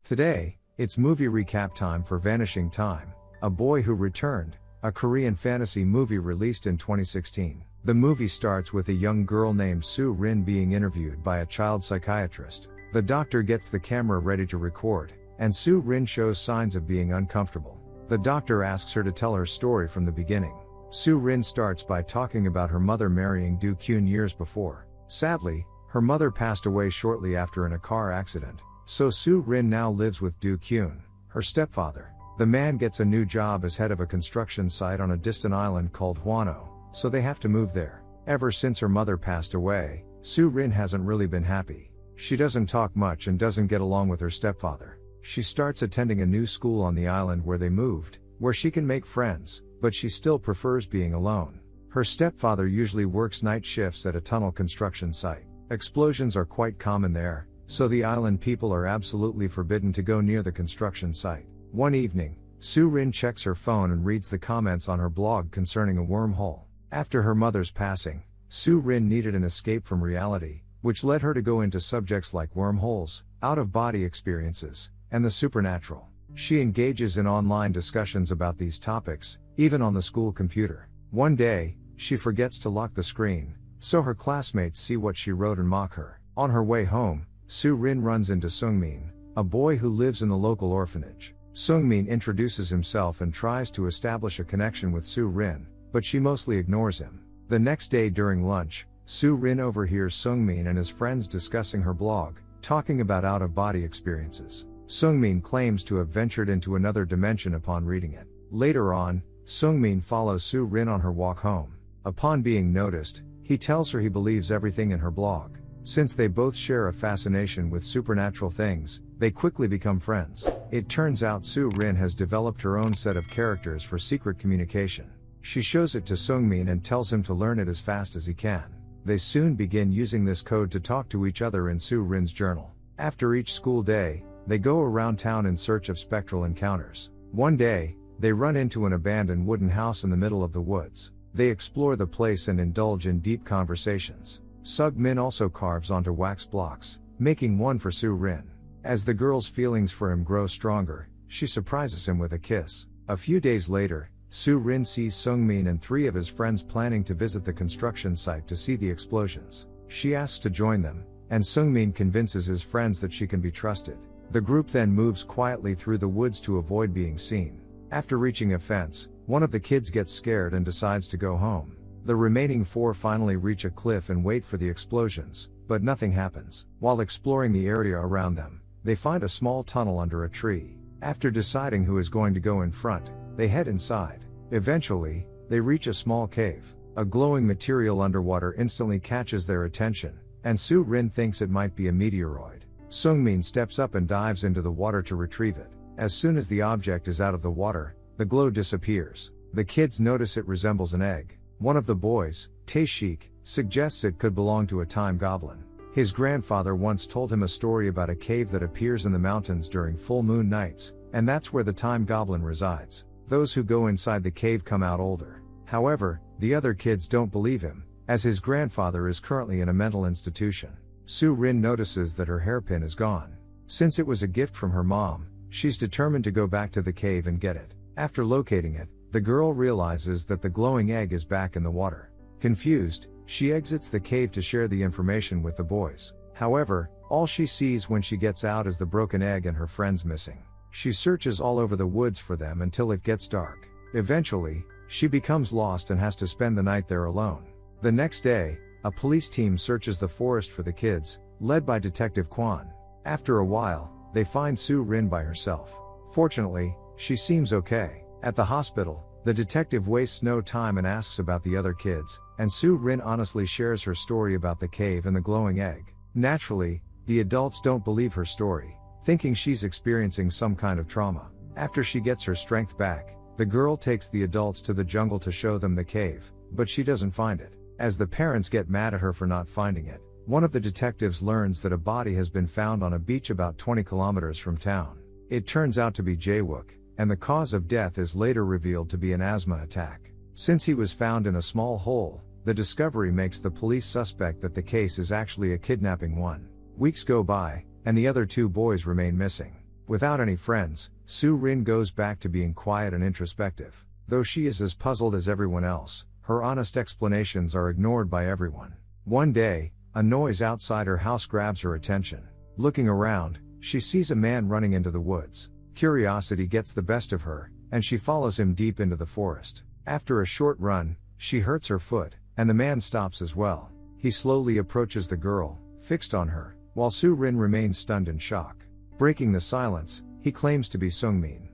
Today, it's movie recap time for Vanishing Time, A Boy Who Returned, a Korean fantasy movie released in 2016. The movie starts with a young girl named Soo Rin being interviewed by a child psychiatrist. The doctor gets the camera ready to record, and Soo Rin shows signs of being uncomfortable. The doctor asks her to tell her story from the beginning. Soo Rin starts by talking about her mother marrying Do Kyun years before. Sadly, her mother passed away shortly after in a car accident, so Soo Rin now lives with Do Kyun, her stepfather. The man gets a new job as head of a construction site on a distant island called Hwano, so they have to move there. Ever since her mother passed away, Soo Rin hasn't really been happy. She doesn't talk much and doesn't get along with her stepfather. She starts attending a new school on the island where they moved, where she can make friends, but she still prefers being alone. Her stepfather usually works night shifts at a tunnel construction site. Explosions are quite common there, so the island people are absolutely forbidden to go near the construction site. One evening, Soo Rin checks her phone and reads the comments on her blog concerning a wormhole. After her mother's passing, Soo Rin needed an escape from reality, which led her to go into subjects like wormholes, out-of-body experiences, and the supernatural. She engages in online discussions about these topics, even on the school computer. One day, she forgets to lock the screen, so her classmates see what she wrote and mock her. On her way home, Soo Rin runs into Sungmin, a boy who lives in the local orphanage. Sungmin introduces himself and tries to establish a connection with Soo Rin, but she mostly ignores him. The next day during lunch, Soo Rin overhears Sungmin and his friends discussing her blog, talking about out-of-body experiences. Sungmin claims to have ventured into another dimension upon reading it. Later on, Sungmin follows Soo Rin on her walk home. Upon being noticed, he tells her he believes everything in her blog. Since they both share a fascination with supernatural things, they quickly become friends. It turns out Soo Rin has developed her own set of characters for secret communication. She shows it to Sungmin and tells him to learn it as fast as he can. They soon begin using this code to talk to each other in Soo Rin's journal. After each school day, they go around town in search of spectral encounters. One day, they run into an abandoned wooden house in the middle of the woods. They explore the place and indulge in deep conversations. Sungmin also carves onto wax blocks, making one for Soo Rin. As the girl's feelings for him grow stronger, she surprises him with a kiss. A few days later, Soo Rin sees Sungmin and 3 of his friends planning to visit the construction site to see the explosions. She asks to join them, and Sungmin convinces his friends that she can be trusted. The group then moves quietly through the woods to avoid being seen. After reaching a fence, one of the kids gets scared and decides to go home. The remaining 4 finally reach a cliff and wait for the explosions, but nothing happens. While exploring the area around them, they find a small tunnel under a tree. After deciding who is going to go in front, they head inside. Eventually, they reach a small cave. A glowing material underwater instantly catches their attention, and Soo Rin thinks it might be a meteoroid. Sungmin steps up and dives into the water to retrieve it. As soon as the object is out of the water, the glow disappears. The kids notice it resembles an egg. One of the boys, Tae-shik, suggests it could belong to a time goblin. His grandfather once told him a story about a cave that appears in the mountains during full moon nights, and that's where the time goblin resides. Those who go inside the cave come out older. However, the other kids don't believe him, as his grandfather is currently in a mental institution. Soo Rin notices that her hairpin is gone. Since it was a gift from her mom, she's determined to go back to the cave and get it. After locating it, the girl realizes that the glowing egg is back in the water. Confused, she exits the cave to share the information with the boys. However, all she sees when she gets out is the broken egg and her friends missing. She searches all over the woods for them until it gets dark. Eventually, she becomes lost and has to spend the night there alone. The next day, a police team searches the forest for the kids, led by Detective Kwan. After a while, they find Soo Rin by herself. Fortunately, she seems okay. At the hospital, the detective wastes no time and asks about the other kids, and Soo Rin honestly shares her story about the cave and the glowing egg. Naturally, the adults don't believe her story, thinking she's experiencing some kind of trauma. After she gets her strength back, the girl takes the adults to the jungle to show them the cave, but she doesn't find it. As the parents get mad at her for not finding it, one of the detectives learns that a body has been found on a beach about 20 kilometers from town. It turns out to be Jae-wook, and the cause of death is later revealed to be an asthma attack. Since he was found in a small hole, the discovery makes the police suspect that the case is actually a kidnapping one. Weeks go by, and the other 2 boys remain missing. Without any friends, Soo Rin goes back to being quiet and introspective. Though she is as puzzled as everyone else, her honest explanations are ignored by everyone. One day, a noise outside her house grabs her attention. Looking around, she sees a man running into the woods. Curiosity gets the best of her, and she follows him deep into the forest. After a short run, she hurts her foot, and the man stops as well. He slowly approaches the girl, fixed on her, while Soo Rin remains stunned in shock. Breaking the silence, he claims to be Sungmin.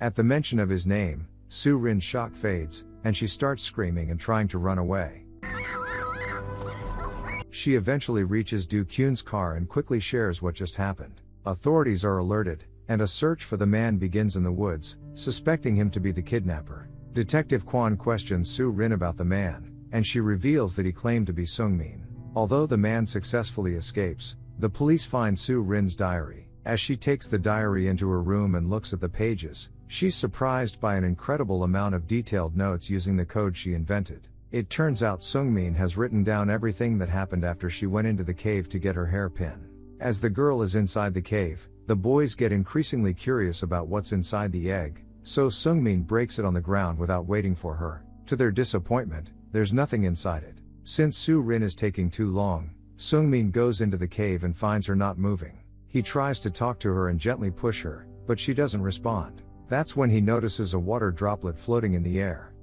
At the mention of his name, Soo Rin's shock fades, and she starts screaming and trying to run away. She eventually reaches Do Kyun's car and quickly shares what just happened. Authorities are alerted, and a search for the man begins in the woods, suspecting him to be the kidnapper. Detective Kwon questions Soo Rin about the man, and she reveals that he claimed to be Sungmin. Although the man successfully escapes, the police find Soo Rin's diary. As she takes the diary into her room and looks at the pages, she's surprised by an incredible amount of detailed notes using the code she invented. It turns out Sungmin has written down everything that happened after she went into the cave to get her hairpin. As the girl is inside the cave, the boys get increasingly curious about what's inside the egg, so Sungmin breaks it on the ground without waiting for her. To their disappointment, there's nothing inside it. Since Soo Rin is taking too long, Sungmin goes into the cave and finds her not moving. He tries to talk to her and gently push her, but she doesn't respond. That's when he notices a water droplet floating in the air.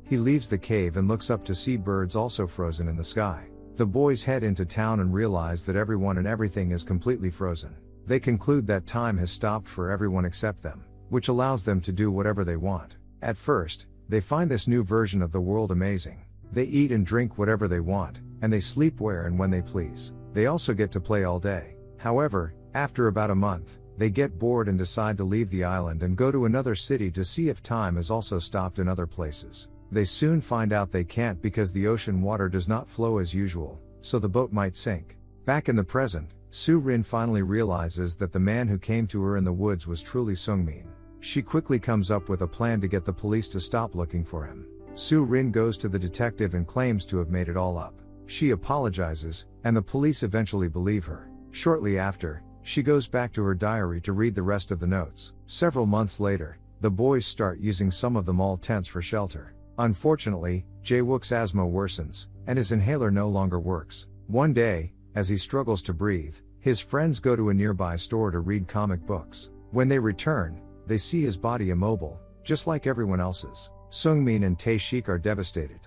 He leaves the cave and looks up to see birds also frozen in the sky. The boys head into town and realize that everyone and everything is completely frozen. They conclude that time has stopped for everyone except them, which allows them to do whatever they want. At first, they find this new version of the world amazing. They eat and drink whatever they want, and they sleep where and when they please. They also get to play all day. However, after about a month, they get bored and decide to leave the island and go to another city to see if time has also stopped in other places. They soon find out they can't because the ocean water does not flow as usual, so the boat might sink. Back in the present, Soo Rin finally realizes that the man who came to her in the woods was truly Sungmin. She quickly comes up with a plan to get the police to stop looking for him. Soo Rin goes to the detective and claims to have made it all up. She apologizes, and the police eventually believe her. Shortly after, she goes back to her diary to read the rest of the notes. Several months later, the boys start using some of the mall tents for shelter. Unfortunately, Jae-wook's asthma worsens, and his inhaler no longer works. One day, as he struggles to breathe, his friends go to a nearby store to read comic books. When they return, they see his body immobile, just like everyone else's. Sungmin and Tae-shik are devastated.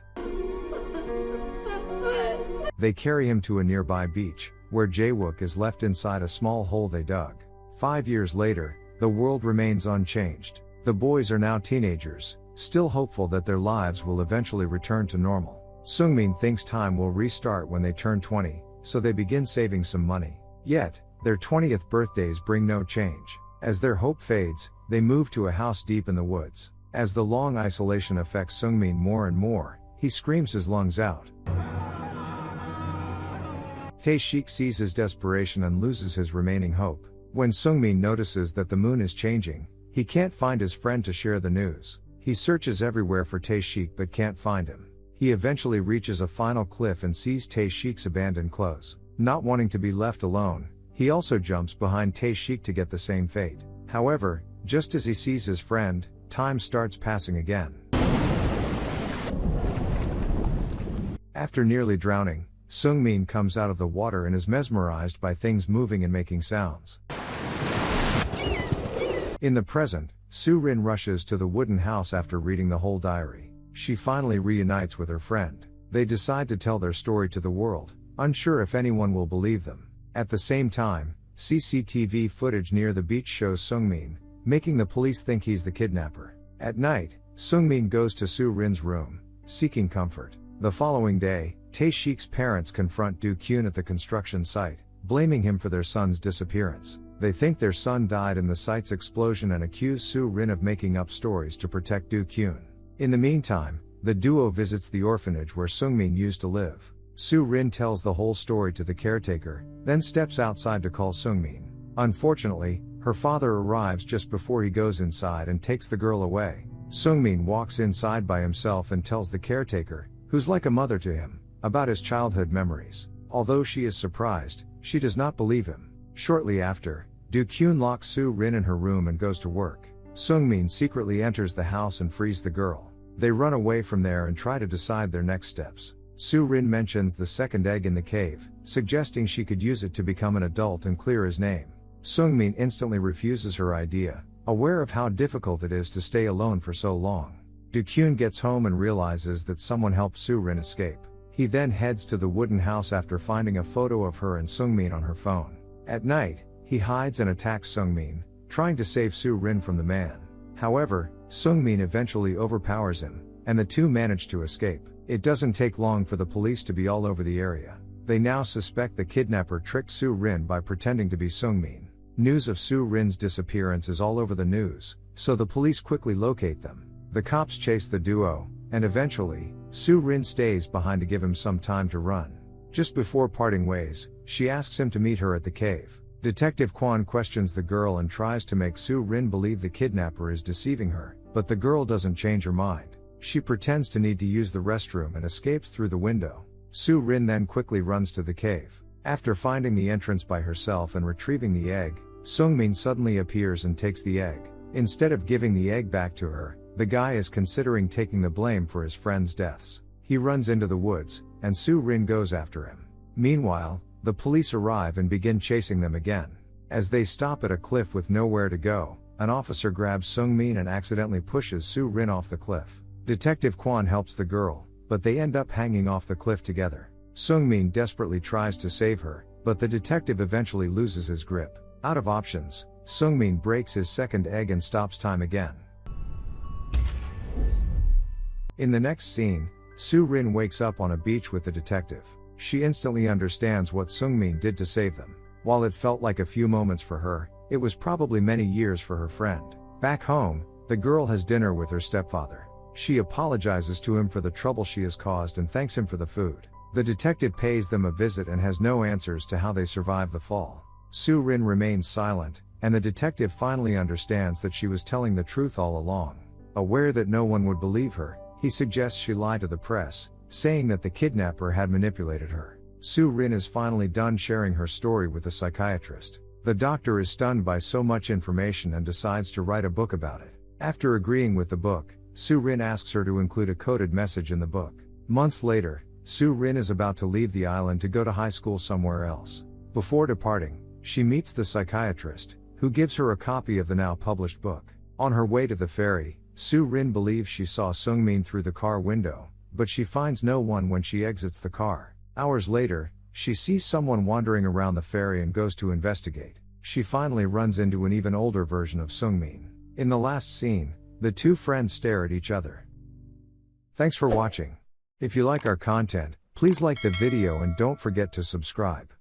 They carry him to a nearby beach, where Jae-wook is left inside a small hole they dug. 5 years later, the world remains unchanged. The boys are now teenagers, still hopeful that their lives will eventually return to normal. Sungmin thinks time will restart when they turn 20, so they begin saving some money. Yet, their 20th birthdays bring no change. As their hope fades, they move to a house deep in the woods. As the long isolation affects Sungmin more and more, he screams his lungs out. Tae-shik sees his desperation and loses his remaining hope. When Sungmin notices that the moon is changing, he can't find his friend to share the news. He searches everywhere for Tae-shik but can't find him. He eventually reaches a final cliff and sees Tae-shik's abandoned clothes. Not wanting to be left alone, he also jumps behind Tae-shik to get the same fate. However, just as he sees his friend, time starts passing again. After nearly drowning, Sungmin comes out of the water and is mesmerized by things moving and making sounds. In the present, Soo Rin rushes to the wooden house after reading the whole diary. She finally reunites with her friend. They decide to tell their story to the world, unsure if anyone will believe them. At the same time, CCTV footage near the beach shows Sungmin, making the police think he's the kidnapper. At night, Sungmin goes to Soo Rin's room, seeking comfort. The following day, Tae-shik's parents confront Do Kyun at the construction site, blaming him for their son's disappearance. They think their son died in the site's explosion and accuse Soo Rin of making up stories to protect Do Kyun. In the meantime, the duo visits the orphanage where Sungmin used to live. Soo Rin tells the whole story to the caretaker, then steps outside to call Sungmin. Unfortunately, her father arrives just before he goes inside and takes the girl away. Sungmin walks inside by himself and tells the caretaker, who's like a mother to him, about his childhood memories. Although she is surprised, She does not believe him. Shortly after, Do-kyun locks Soo-rin in her room and goes to work. Sung-min secretly enters the house and frees the girl. They run away from there and try to decide their next steps. Soo-rin mentions the second egg in the cave, suggesting she could use it to become an adult and clear his name. Sung-min instantly refuses her idea, aware of how difficult it is to stay alone for so long. Do-kyun gets home and realizes that someone helped Soo-rin escape. He then heads to the wooden house after finding a photo of her and Sung-min on her phone. At night, he hides and attacks Sung-min, trying to save Soo-rin from the man. However, Sung-min eventually overpowers him, and the two manage to escape. It doesn't take long for the police to be all over the area. They now suspect the kidnapper tricked Soo-rin by pretending to be Sung-min. News of Soo-rin's disappearance is all over the news, so the police quickly locate them. The cops chase the duo, and eventually, Soo-rin stays behind to give him some time to run. Just before parting ways, she asks him to meet her at the cave. Detective Kwon questions the girl and tries to make Soo-rin believe the kidnapper is deceiving her, but the girl doesn't change her mind. She pretends to need to use the restroom and escapes through the window. Soo-rin then quickly runs to the cave. After finding the entrance by herself and retrieving the egg, Sung-min suddenly appears and takes the egg. Instead of giving the egg back to her, the guy is considering taking the blame for his friends' deaths. He runs into the woods, and Soo-rin goes after him. Meanwhile, the police arrive and begin chasing them again. As they stop at a cliff with nowhere to go, an officer grabs Sung-min and accidentally pushes Soo-rin off the cliff. Detective Kwon helps the girl, but they end up hanging off the cliff together. Sung-min desperately tries to save her, but the detective eventually loses his grip. Out of options, Sung-min breaks his second egg and stops time again. In the next scene, Soo-rin wakes up on a beach with the detective. She instantly understands what Sung-min did to save them. While it felt like a few moments for her, it was probably many years for her friend. Back home, the girl has dinner with her stepfather. She apologizes to him for the trouble she has caused and thanks him for the food. The detective pays them a visit and has no answers to how they survived the fall. Soo-rin remains silent, and the detective finally understands that she was telling the truth all along. Aware that no one would believe her, he suggests she lie to the press, saying that the kidnapper had manipulated her. Soo-rin is finally done sharing her story with the psychiatrist. The doctor is stunned by so much information and decides to write a book about it. After agreeing with the book, Soo-rin asks her to include a coded message in the book. Months later, Soo-rin is about to leave the island to go to high school somewhere else. Before departing, she meets the psychiatrist, who gives her a copy of the now published book. On her way to the ferry, Soo-rin believes she saw Sung-min through the car window, but she finds no one when she exits the car. Hours later, she sees someone wandering around the ferry and goes to investigate. She finally runs into an even older version of Sung-min. In the last scene, the two friends stare at each other. Thanks for watching. If you like our content, please like the video and don't forget to subscribe.